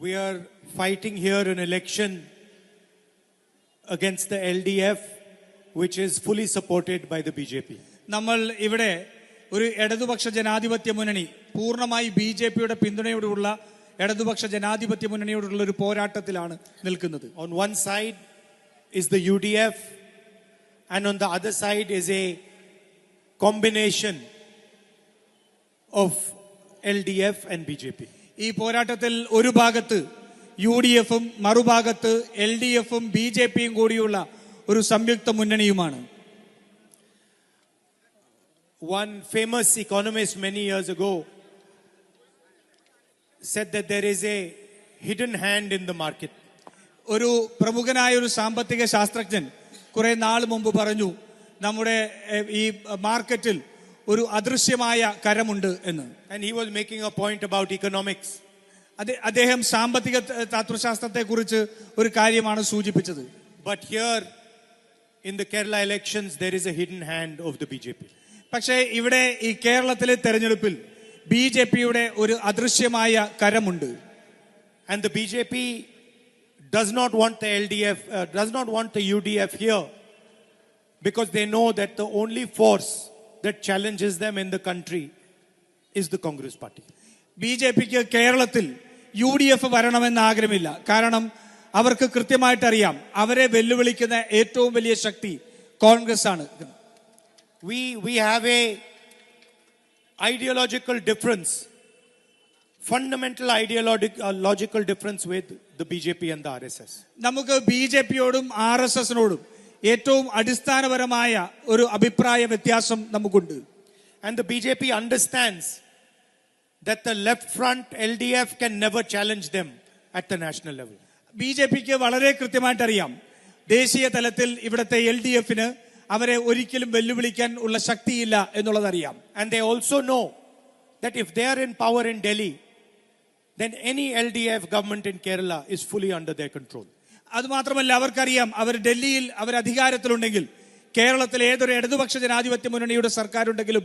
We are fighting here an election against the LDF, which is fully supported by the BJP. നമ്മൾ ഇവിടെ ഒരു ഇടതുപക്ഷ ജനാധിപത്യ മുന്നണി പൂർണ്ണമായി BJP-യുടെ പിന്തുണയോടുള്ള ഇടതുപക്ഷ ജനാധിപത്യ മുന്നണിയോടുള്ള ഒരു പോരാട്ടത്തിലാണ് നിൽക്കുന്നത്. On one side is the UDF and on the other side is a combination of LDF and BJP. ഈ പോരാട്ടത്തിൽ ഒരു ഭാഗത്ത് UDF-ഉം മറുഭാഗത്ത് LDF-ഉം BJP-യും കൂടിയുള്ള ഒരു സംയുക്ത മുന്നണിയുമാണ്. One famous economist many years ago said that there is a hidden hand in the market. ഒരു പ്രമുഖനായ ഒരു സാമ്പത്തിക ശാസ്ത്രജ്ഞൻ കുറെ നാൾ മുമ്പ് പറഞ്ഞു, നമ്മുടെ ഈ മാർക്കറ്റിൽ ഒരു അദൃശ്യമായ കരമുണ്ട് എന്ന്. And he was making a point about economics. അദ്ദേഹം സാമ്പത്തിക തത്വശാസ്ത്രത്തെ കുറിച്ച് ഒരു കാര്യമാണ് സൂചിപ്പിച്ചത്. But here in the Kerala elections there is a hidden hand of the BJP. പക്ഷേ ഇവിടെ ഈ കേരളത്തിലെ തെരഞ്ഞെടുപ്പിൽ BJP-യുടെ ഒരു അദൃശ്യമായ കരമുണ്ട്. And the BJP does not want the LDF, does not want the UDF here, because they know that the only force that challenges them in the country is the Congress party. BJP-ക്ക് കേരളത്തിൽ UDF വരണമെന്ന് ആഗ്രഹമില്ല. കാരണം അവർക്ക് കൃത്യമായിട്ട് അറിയാം, അവരെ വെല്ലുവിളിക്കുന്ന ഏറ്റവും വലിയ ശക്തി കോൺഗ്രസ് ആണ്. We have a ideological difference, fundamental ideological difference with the BJP and the RSS. നമുക്ക് BJP-യോടും RSS-നോടും ഏറ്റവും അടിസ്ഥാനപരമായ ഒരു അഭിപ്രായ വ്യത്യാസം നമുക്കുണ്ട്. And the BJP understands that the left front LDF can never challenge them at the national level. BJP-ക്ക് വളരെ കൃത്യമായിട്ട് അറിയാം, ദേശീയ തലത്തിൽ ഇവിടുത്തെ LDF-ന് അവരെ ഒരിക്കലും വെല്ലുവിളിക്കാൻ ഉള്ള ശക്തിയില്ല എന്നുള്ളത് അറിയാം. And they also know that if they are in power in Delhi, then any LDF government in Kerala is fully under their control. അതുമാത്രമല്ല, അവർക്കറിയാം, അവർ ഡൽഹിയിൽ അവർ അധികാരത്തിലുണ്ടെങ്കിൽ കേരളത്തിൽ ഏതൊരു ഇടതുപക്ഷ ജനാധിപത്യ മുന്നണിയുടെ സർക്കാരുണ്ടെങ്കിലും